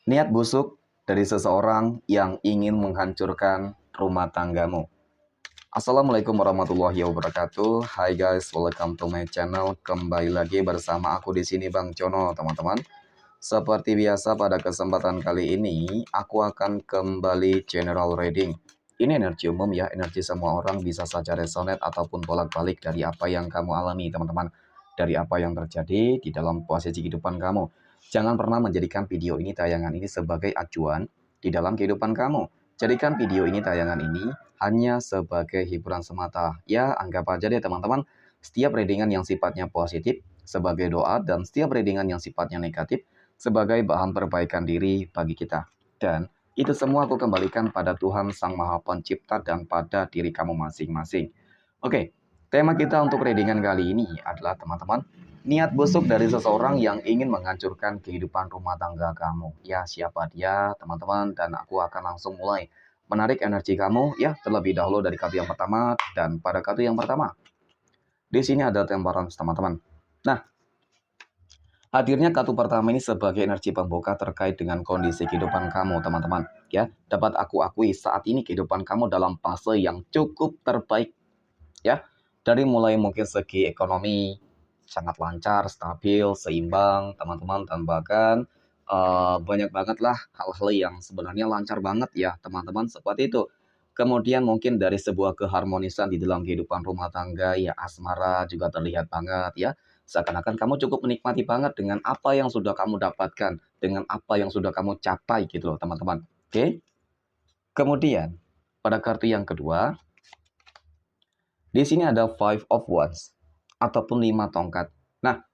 Niat busuk dari seseorang yang ingin menghancurkan rumah tanggamu. Assalamualaikum warahmatullahi wabarakatuh. Hai guys, welcome to my channel. Kembali lagi bersama aku di sini Bang Jono, teman-teman. Seperti biasa pada kesempatan kali ini, aku akan kembali general reading. Ini energi umum ya, energi semua orang bisa saja resonate ataupun bolak-balik dari apa yang kamu alami, teman-teman. Dari apa yang terjadi di dalam posisi kehidupan kamu. Jangan pernah menjadikan video ini tayangan ini sebagai acuan di dalam kehidupan kamu. Jadikan video ini tayangan ini hanya sebagai hiburan semata. Ya, anggap aja deh teman-teman, setiap readingan yang sifatnya positif sebagai doa dan setiap readingan yang sifatnya negatif sebagai bahan perbaikan diri bagi kita. Dan itu semua aku kembalikan pada Tuhan Sang Maha Pencipta dan pada diri kamu masing-masing. Oke, tema kita untuk readingan kali ini adalah teman-teman, niat busuk dari seseorang yang ingin menghancurkan kehidupan rumah tangga kamu. Ya, siapa dia teman-teman, dan aku akan langsung mulai menarik energi kamu ya terlebih dahulu dari kartu yang pertama. Dan pada kartu yang pertama, di sini ada temperance teman-teman. Nah, hadirnya kartu pertama ini sebagai energi pembuka terkait dengan kondisi kehidupan kamu, teman-teman. Ya, dapat aku akui saat ini kehidupan kamu dalam fase yang cukup terbaik, ya. Dari mulai mungkin segi ekonomi sangat lancar, stabil, seimbang, teman-teman, dan bahkan banyak banget lah hal-hal yang sebenarnya lancar banget ya, teman-teman, seperti itu. Kemudian mungkin dari sebuah keharmonisan di dalam kehidupan rumah tangga, ya asmara juga terlihat banget ya. Seakan-akan kamu cukup menikmati banget dengan apa yang sudah kamu dapatkan, dengan apa yang sudah kamu capai gitu loh teman-teman. Oke. Kemudian pada kartu yang kedua, di sini ada Five of Wands ataupun 5 tongkat. Nah,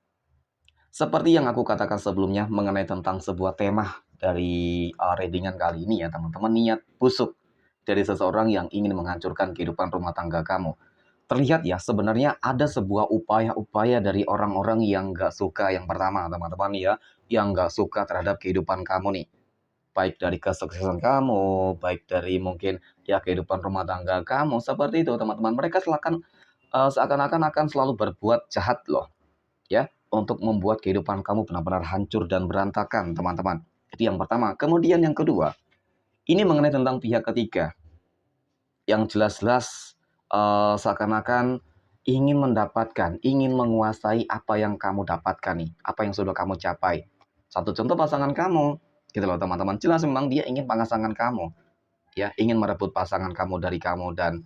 seperti yang aku katakan sebelumnya mengenai tentang sebuah tema dari readingan kali ini ya teman-teman, niat busuk dari seseorang yang ingin menghancurkan kehidupan rumah tangga kamu. Terlihat ya, sebenarnya ada sebuah upaya-upaya dari orang-orang yang nggak suka yang pertama, teman-teman ya, yang nggak suka terhadap kehidupan kamu nih. Baik dari kesuksesan kamu, baik dari mungkin ya kehidupan rumah tangga kamu, seperti itu teman-teman. Mereka seakan-akan akan selalu berbuat jahat loh, ya, untuk membuat kehidupan kamu benar-benar hancur dan berantakan, teman-teman. Itu yang pertama. Kemudian yang kedua, ini mengenai tentang pihak ketiga yang jelas-jelas seakan-akan ingin mendapatkan, ingin menguasai apa yang kamu dapatkan nih, apa yang sudah kamu capai. Satu contoh pasangan kamu, gitu loh teman-teman. Jelas memang dia ingin pasangan kamu, ya, ingin merebut pasangan kamu dari kamu dan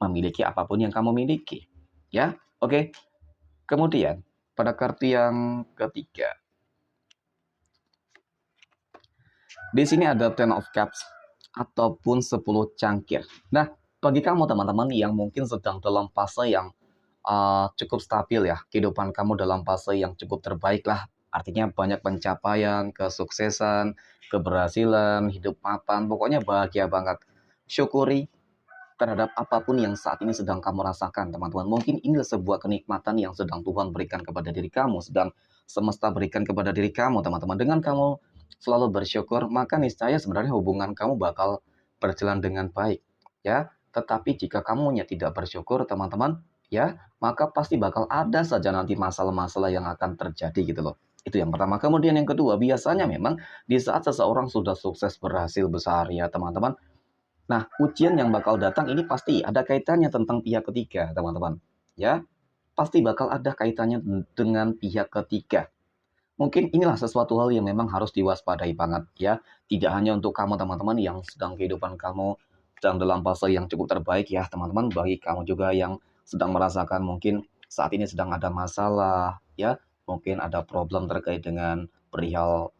memiliki apapun yang kamu miliki, ya. Oke. Kemudian pada kartu yang ketiga, di sini ada Ten of Cups ataupun 10 cangkir. Nah, bagi kamu teman-teman yang mungkin sedang dalam fase yang cukup stabil ya, kehidupan kamu dalam fase yang cukup terbaik lah. Artinya banyak pencapaian, kesuksesan, keberhasilan, hidup mapan, pokoknya bahagia banget. Syukuri terhadap apapun yang saat ini sedang kamu rasakan, teman-teman. Mungkin ini sebuah kenikmatan yang sedang Tuhan berikan kepada diri kamu, sedang semesta berikan kepada diri kamu, teman-teman. Dengan kamu selalu bersyukur, maka niscaya sebenarnya hubungan kamu bakal berjalan dengan baik, ya. Tetapi jika kamunya tidak bersyukur, teman-teman, ya, maka pasti bakal ada saja nanti masalah-masalah yang akan terjadi gitu loh. Itu yang pertama. Kemudian yang kedua, biasanya memang di saat seseorang sudah sukses berhasil besar ya, teman-teman. Nah, ujian yang bakal datang ini pasti ada kaitannya tentang pihak ketiga, teman-teman. Ya, pasti bakal ada kaitannya dengan pihak ketiga. Mungkin inilah sesuatu hal yang memang harus diwaspadai banget ya. Tidak hanya untuk kamu teman-teman yang sedang kehidupan kamu sedang dalam fase yang cukup terbaik ya, teman-teman. Bagi kamu juga yang sedang merasakan mungkin saat ini sedang ada masalah ya, mungkin ada problem terkait dengan perihal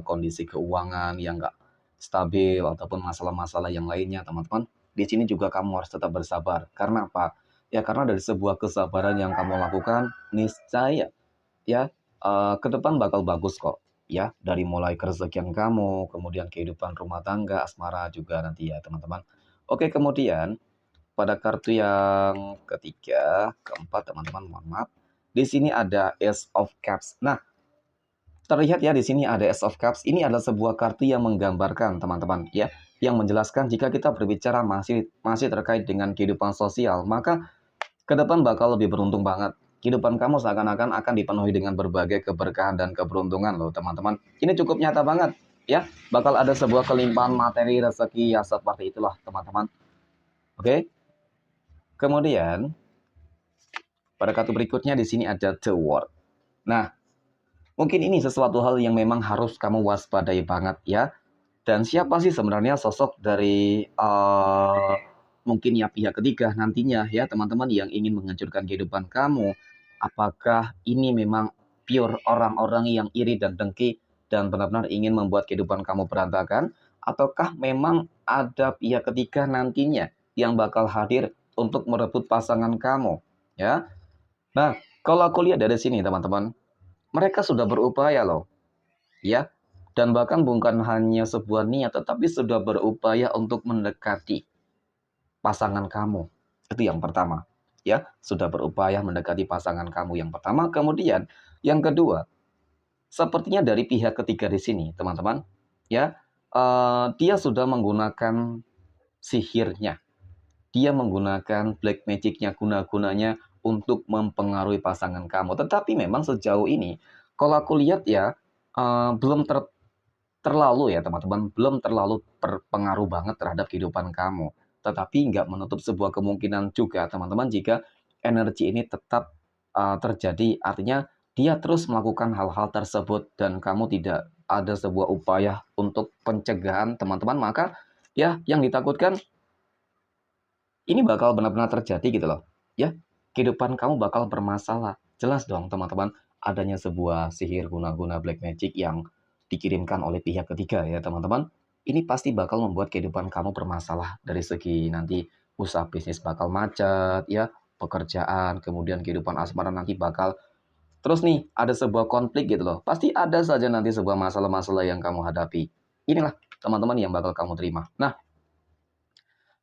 kondisi keuangan yang enggak stabil ataupun masalah-masalah yang lainnya, teman-teman. Di sini juga kamu harus tetap bersabar. Karena apa? Ya karena dari sebuah kesabaran yang kamu lakukan, niscaya ya ke depan bakal bagus kok. Ya, dari mulai kerezekian kamu, kemudian kehidupan rumah tangga, asmara juga nanti ya, teman-teman. Oke, kemudian pada kartu yang ketiga, keempat, teman-teman, mohon maaf. Di sini ada Ace of Cups. Nah, terlihat ya di sini ada Ace of Cups. Ini adalah sebuah kartu yang menggambarkan, teman-teman, ya, yang menjelaskan jika kita berbicara masih terkait dengan kehidupan sosial, maka ke depan bakal lebih beruntung banget. Kehidupan kamu seakan-akan akan dipenuhi dengan berbagai keberkahan dan keberuntungan loh, teman-teman. Ini cukup nyata banget. ya, bakal ada sebuah kelimpahan materi rezeki ya seperti itulah teman-teman. Oke. Kemudian pada kartu berikutnya di sini ada The World. Nah, mungkin ini sesuatu hal yang memang harus kamu waspadai banget ya. Dan siapa sih sebenarnya sosok dari mungkin ya pihak ketiga nantinya ya teman-teman yang ingin menghancurkan kehidupan kamu? Apakah ini memang pure orang-orang yang iri dan dengki dan benar-benar ingin membuat kehidupan kamu berantakan? Ataukah memang ada pihak ketiga nantinya yang bakal hadir untuk merebut pasangan kamu? Ya, nah kalau aku lihat dari sini teman-teman, mereka sudah berupaya loh ya. Dan bahkan bukan hanya sebuah niat, tetapi sudah berupaya untuk mendekati pasangan kamu. Itu yang pertama. Ya, sudah berupaya mendekati pasangan kamu yang pertama. Kemudian, yang kedua, sepertinya dari pihak ketiga di sini, teman-teman, ya, dia sudah menggunakan sihirnya. Dia menggunakan black magic-nya, guna-gunanya untuk mempengaruhi pasangan kamu. Tetapi memang sejauh ini, kalau aku lihat ya, belum terlalu ya teman-teman, belum terlalu berpengaruh banget terhadap kehidupan kamu. Tetapi nggak menutup sebuah kemungkinan juga teman-teman jika energi ini tetap terjadi. Artinya dia terus melakukan hal-hal tersebut dan kamu tidak ada sebuah upaya untuk pencegahan teman-teman, maka ya yang ditakutkan ini bakal benar-benar terjadi gitu loh. Ya, kehidupan kamu bakal bermasalah. Jelas dong teman-teman, adanya sebuah sihir guna-guna black magic yang dikirimkan oleh pihak ketiga ya teman-teman. Ini pasti bakal membuat kehidupan kamu bermasalah dari segi nanti usaha bisnis bakal macet ya, pekerjaan, kemudian kehidupan asmara nanti bakal terus nih ada sebuah konflik gitu loh. Pasti ada saja nanti sebuah masalah-masalah yang kamu hadapi. Inilah teman-teman yang bakal kamu terima. Nah,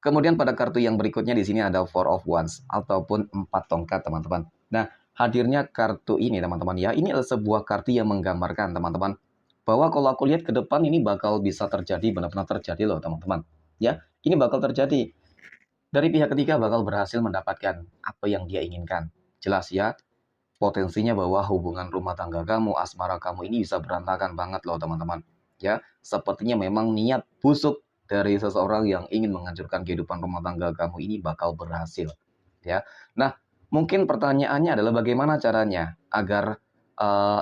kemudian pada kartu yang berikutnya di sini ada Four of Wands ataupun empat tongkat teman-teman. Nah, hadirnya kartu ini teman-teman ya, ini adalah sebuah kartu yang menggambarkan teman-teman bahwa kalau aku lihat ke depan ini bakal bisa terjadi, benar-benar terjadi loh teman-teman. Ya, ini bakal terjadi. Dari pihak ketiga bakal berhasil mendapatkan apa yang dia inginkan. Jelas ya, potensinya bahwa hubungan rumah tangga kamu, asmara kamu ini bisa berantakan banget loh teman-teman. Ya, sepertinya memang niat busuk dari seseorang yang ingin menghancurkan kehidupan rumah tangga kamu ini bakal berhasil. Ya, nah mungkin pertanyaannya adalah bagaimana caranya agar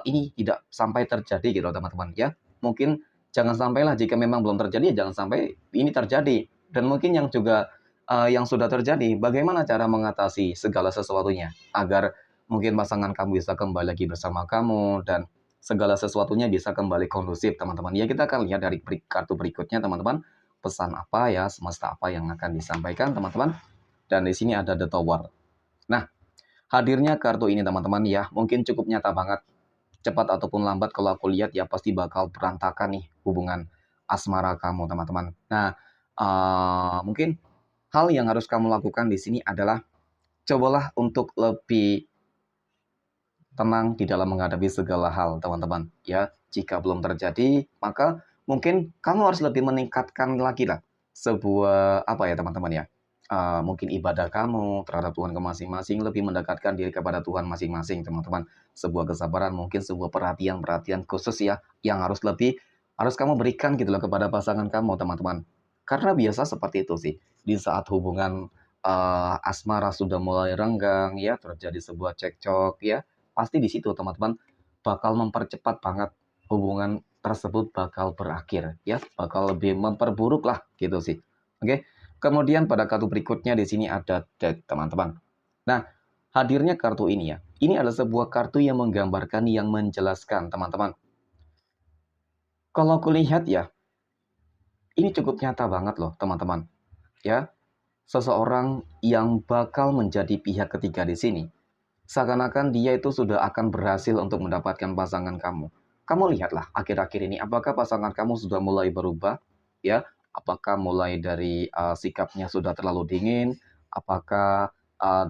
ini tidak sampai terjadi gitu teman-teman ya. Mungkin jangan sampailah jika memang belum terjadi, jangan sampai ini terjadi. Dan mungkin yang juga yang sudah terjadi, bagaimana cara mengatasi segala sesuatunya agar mungkin pasangan kamu bisa kembali lagi bersama kamu dan segala sesuatunya bisa kembali kondusif, teman-teman. Ya, kita akan lihat dari kartu berikutnya, teman-teman. Pesan apa ya, semesta apa yang akan disampaikan, teman-teman. Dan di sini ada The Tower. Nah, hadirnya kartu ini, teman-teman, ya, mungkin cukup nyata banget. Cepat ataupun lambat, kalau aku lihat, ya pasti bakal berantakan nih hubungan asmara kamu, teman-teman. Nah, mungkin hal yang harus kamu lakukan di sini adalah cobalah untuk lebih tenang di dalam menghadapi segala hal, teman-teman. Ya, jika belum terjadi, maka mungkin kamu harus lebih meningkatkan lagi lah sebuah apa ya, teman-teman ya. Mungkin ibadah kamu terhadap Tuhan ke masing-masing, lebih mendekatkan diri kepada Tuhan masing-masing, teman-teman. Sebuah kesabaran, mungkin sebuah perhatian-perhatian khusus ya, yang harus kamu berikan gitu loh kepada pasangan kamu, teman-teman. Karena biasa seperti itu sih, di saat hubungan asmara sudah mulai renggang ya, terjadi sebuah cekcok ya, pasti di situ teman-teman bakal mempercepat banget hubungan tersebut bakal berakhir ya, bakal lebih memperburuk lah gitu sih. Oke. Kemudian pada kartu berikutnya di sini ada Death, teman-teman. Nah, hadirnya kartu ini ya. Ini adalah sebuah kartu yang menggambarkan, yang menjelaskan, teman-teman. Kalau aku lihat ya, ini cukup nyata banget loh, teman-teman. Ya, seseorang yang bakal menjadi pihak ketiga di sini. Seakan-akan dia itu sudah akan berhasil untuk mendapatkan pasangan kamu. Kamu lihatlah akhir-akhir ini apakah pasangan kamu sudah mulai berubah ya? Apakah mulai dari sikapnya sudah terlalu dingin? Apakah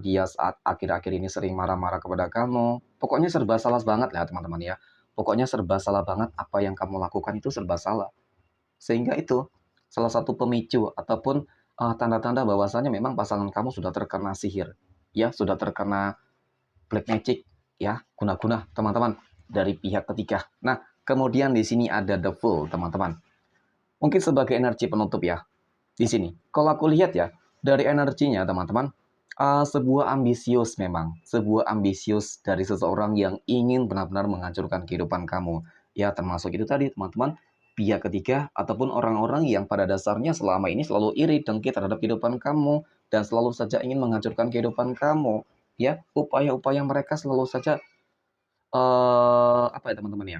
dia saat akhir-akhir ini sering marah-marah kepada kamu? Pokoknya serba salah banget lah teman-teman ya. Pokoknya serba salah banget, apa yang kamu lakukan itu serba salah. Sehingga itu salah satu pemicu ataupun tanda-tanda bahwasanya memang pasangan kamu sudah terkena sihir. Ya, sudah terkena black magic ya, guna-guna teman-teman dari pihak ketiga. Nah, Kemudian di sini ada the Fool, teman-teman. Mungkin sebagai energi penutup ya. Di sini, kalau aku lihat ya, dari energinya teman-teman, sebuah ambisius memang, sebuah ambisius dari seseorang yang ingin benar-benar menghancurkan kehidupan kamu. Ya, termasuk itu tadi teman-teman, pihak ketiga ataupun orang-orang yang pada dasarnya selama ini selalu iri dengki terhadap kehidupan kamu dan selalu saja ingin menghancurkan kehidupan kamu. Ya, upaya-upaya mereka selalu saja apa ya teman-teman ya,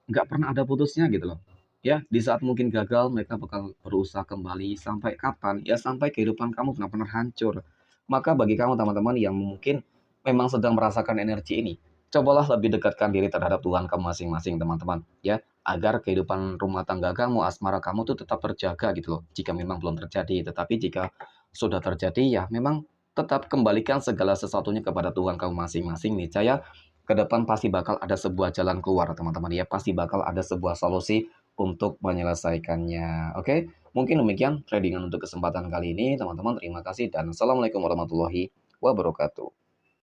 nggak pernah ada putusnya gitu loh. Ya, di saat mungkin gagal mereka bakal berusaha kembali sampai kapan? Ya sampai kehidupan kamu benar-benar hancur. Maka bagi kamu teman-teman yang mungkin memang sedang merasakan energi ini, cobalah lebih dekatkan diri terhadap Tuhan kamu masing-masing teman-teman, ya. Agar kehidupan rumah tangga kamu, asmara kamu tuh tetap terjaga gitu loh. Jika memang belum terjadi, tetapi jika sudah terjadi ya memang tetap kembalikan segala sesuatunya kepada Tuhan kamu masing-masing. Niscaya ke depan pasti bakal ada sebuah jalan keluar teman-teman ya, pasti bakal ada sebuah solusi untuk menyelesaikannya. Oke, mungkin demikian tradingan untuk kesempatan kali ini teman-teman. Terima kasih dan assalamualaikum warahmatullahi wabarakatuh.